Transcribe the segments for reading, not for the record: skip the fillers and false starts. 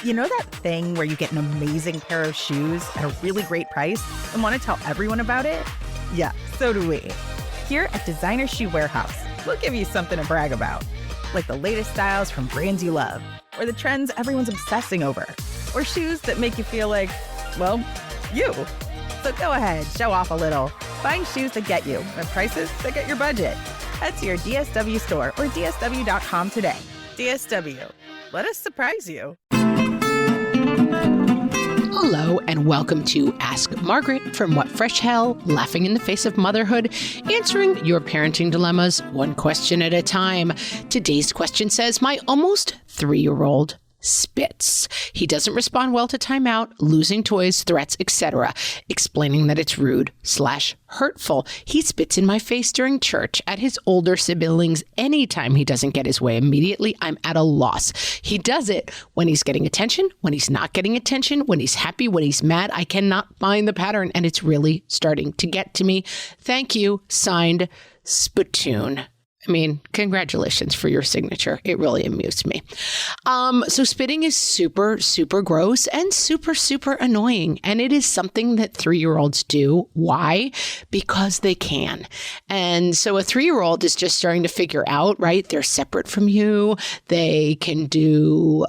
You know that thing where you get an amazing pair of shoes at a really great price and want to tell everyone about it? Yeah, so do we. Here at Designer Shoe Warehouse, we'll give you something to brag about, like the latest styles from brands you love, or the trends everyone's obsessing over, or shoes that make you feel like, well, you. So go ahead, show off a little. Find shoes that get you at prices that get your budget. Head to your DSW store or dsw.com today. DSW, let us surprise you. Hello and welcome to Ask Margaret from What Fresh Hell, laughing in the face of motherhood, answering your parenting dilemmas one question at a time. Today's question says, my almost 3-year-old spits. He doesn't respond well to timeout, losing toys, threats, etc., explaining that it's rude/hurtful. He spits in my face during church, at his older siblings. Anytime he doesn't get his way immediately, I'm at a loss. He does it when he's getting attention, when he's not getting attention, when he's happy, when he's mad. I cannot find the pattern, and it's really starting to get to me. Thank you. Signed, Spittoon. I mean, congratulations for your signature. It really amused me. So spitting is super, super gross and super, super annoying. And it is something that 3-year-olds do. Why? Because they can. And so a 3-year-old is just starting to figure out, right? They're separate from you. They can do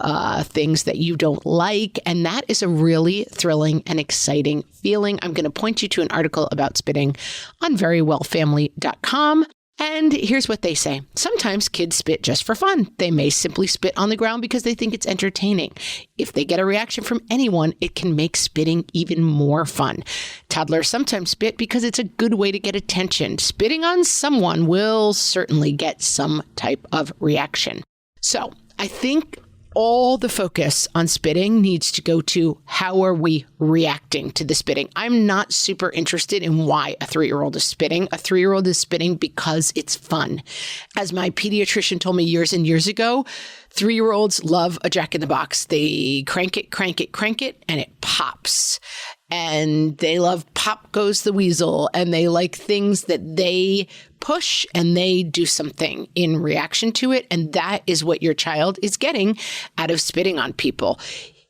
things that you don't like. And that is a really thrilling and exciting feeling. I'm going to point you to an article about spitting on verywellfamily.com. And here's what they say. Sometimes kids spit just for fun. They may simply spit on the ground because they think it's entertaining. If they get a reaction from anyone, it can make spitting even more fun. Toddlers sometimes spit because it's a good way to get attention. Spitting on someone will certainly get some type of reaction. So I think all the focus on spitting needs to go to how are we reacting to the spitting. I'm not super interested in why a 3-year-old is spitting. A 3-year-old is spitting because it's fun. As my pediatrician told me years and years ago, 3-year-olds love a jack-in-the-box. They crank it, and it pops. And they love Pop Goes the Weasel, and they like things that they push and they do something in reaction to it. And that is what your child is getting out of spitting on people.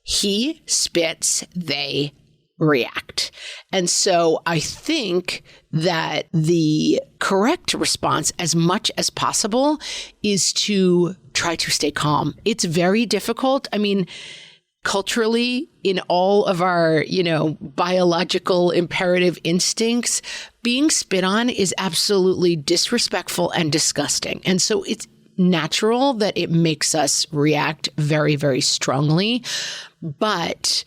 He spits, they react. And so I think that the correct response, as much as possible, is to try to stay calm. It's very difficult. I mean, culturally, in all of our, biological imperative instincts, being spit on is absolutely disrespectful and disgusting. And so it's natural that it makes us react very, very strongly. But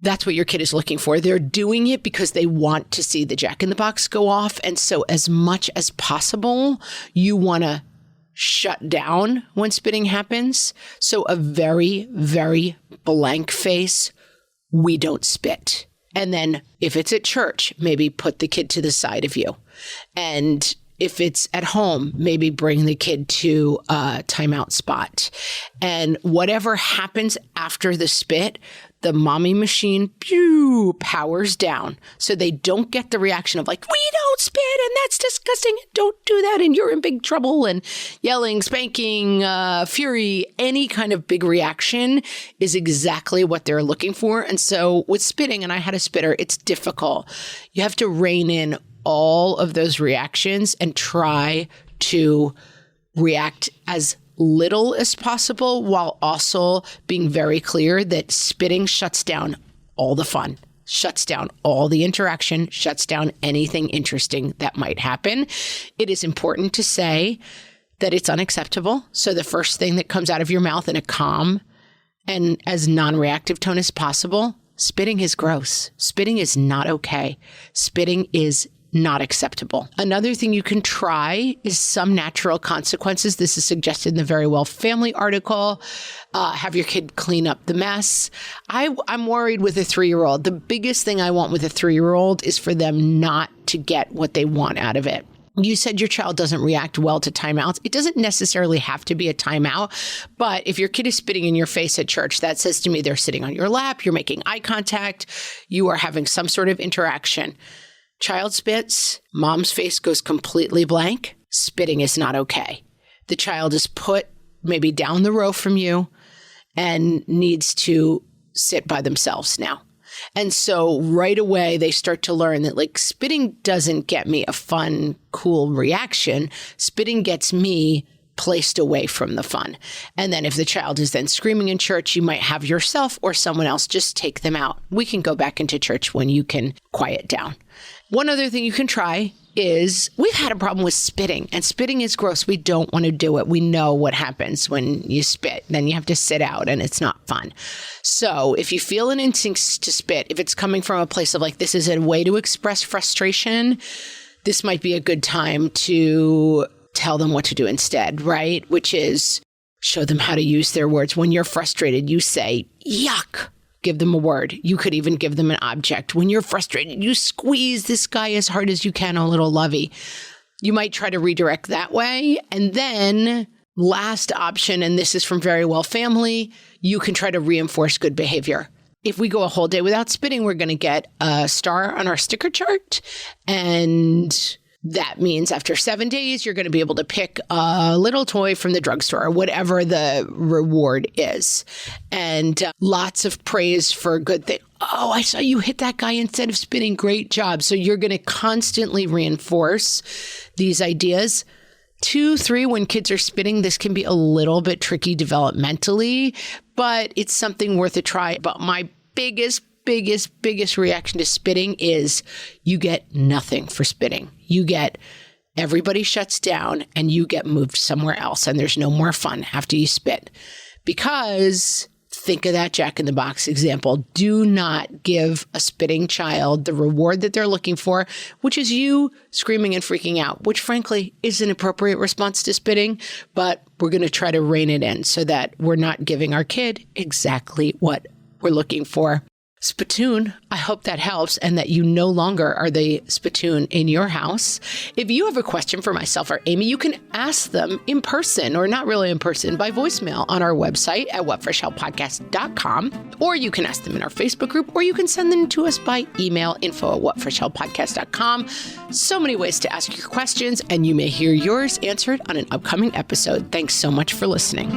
that's what your kid is looking for. They're doing it because they want to see the jack-in-the-box go off. And so as much as possible, you want to shut down when spitting happens. So a very, very blank face, we don't spit. And then if it's at church, maybe put the kid to the side of you. And if it's at home, maybe bring the kid to a timeout spot. And whatever happens after the spit, the mommy machine powers down. So they don't get the reaction of like, we don't spit and that's disgusting. Don't do that and you're in big trouble. And yelling, spanking, fury, any kind of big reaction is exactly what they're looking for. And so with spitting, and I had a spitter, it's difficult. You have to rein in all of those reactions and try to react as little as possible while also being very clear that spitting shuts down all the fun, shuts down all the interaction, shuts down anything interesting that might happen. It is important to say that it's unacceptable. So the first thing that comes out of your mouth in a calm and as non-reactive tone as possible, spitting is gross. Spitting is not okay. Spitting is not acceptable. Another thing you can try is some natural consequences. This is suggested in the Very Well Family article. Have your kid clean up the mess. I'm worried with a 3-year-old. The biggest thing I want with a 3-year-old is for them not to get what they want out of it. You said your child doesn't react well to timeouts. It doesn't necessarily have to be a timeout, but if your kid is spitting in your face at church, that says to me they're sitting on your lap, you're making eye contact, you are having some sort of interaction. Child spits, mom's face goes completely blank. Spitting is not okay. The child is put maybe down the row from you and needs to sit by themselves now. And so right away, they start to learn that like spitting doesn't get me a fun, cool reaction. Spitting gets me placed away from the fun. And then if the child is then screaming in church, you might have yourself or someone else just take them out. We can go back into church when you can quiet down. One other thing you can try is we've had a problem with spitting, and spitting is gross. We don't want to do it. We know what happens when you spit. Then you have to sit out and it's not fun. So if you feel an instinct to spit, if it's coming from a place of like, this is a way to express frustration, this might be a good time to tell them what to do instead, right? Which is show them how to use their words. When you're frustrated, you say, yuck. Give them a word. You could even give them an object. When you're frustrated, you squeeze this guy as hard as you can, a little lovey. You might try to redirect that way. And then last option, and this is from Very Well Family, you can try to reinforce good behavior. If we go a whole day without spitting, we're going to get a star on our sticker chart. And that means after 7 days, you're going to be able to pick a little toy from the drugstore or whatever the reward is. And lots of praise for a good thing. Oh, I saw you hit that guy instead of spitting. Great job. So you're going to constantly reinforce these ideas. 2, 3, when kids are spitting, this can be a little bit tricky developmentally, but it's something worth a try. But my biggest reaction to spitting is you get nothing for spitting. You get everybody shuts down and you get moved somewhere else and there's no more fun after you spit. Because think of that Jack in the Box example. Do not give a spitting child the reward that they're looking for, which is you screaming and freaking out, which frankly is an appropriate response to spitting, but we're going to try to rein it in so that we're not giving our kid exactly what we're looking for. Spittoon, I hope that helps and that you no longer are the spittoon in your house. If you have a question for myself or Amy, you can ask them in person, or not really in person, by voicemail on our website at whatfreshhellpodcast.com, or you can ask them in our Facebook group, or you can send them to us by email, info@whatfreshhellpodcast.com. So many ways to ask your questions, and you may hear yours answered on an upcoming episode. Thanks so much for listening.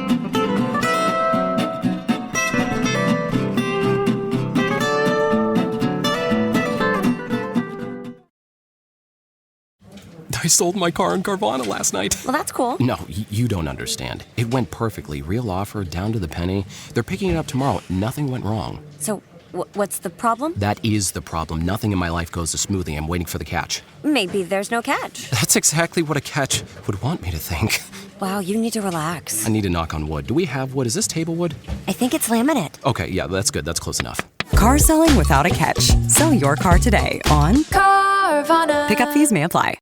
I sold my car in Carvana last night. Well, that's cool. No, you don't understand. It went perfectly. Real offer, down to the penny. They're picking it up tomorrow. Nothing went wrong. So, what's the problem? That is the problem. Nothing in my life goes as smoothly. I'm waiting for the catch. Maybe there's no catch. That's exactly what a catch would want me to think. Wow, you need to relax. I need to knock on wood. Do we have wood? Is this table wood? I think it's laminate. Okay, yeah, that's good. That's close enough. Car selling without a catch. Sell your car today on Carvana. Pickup fees may apply.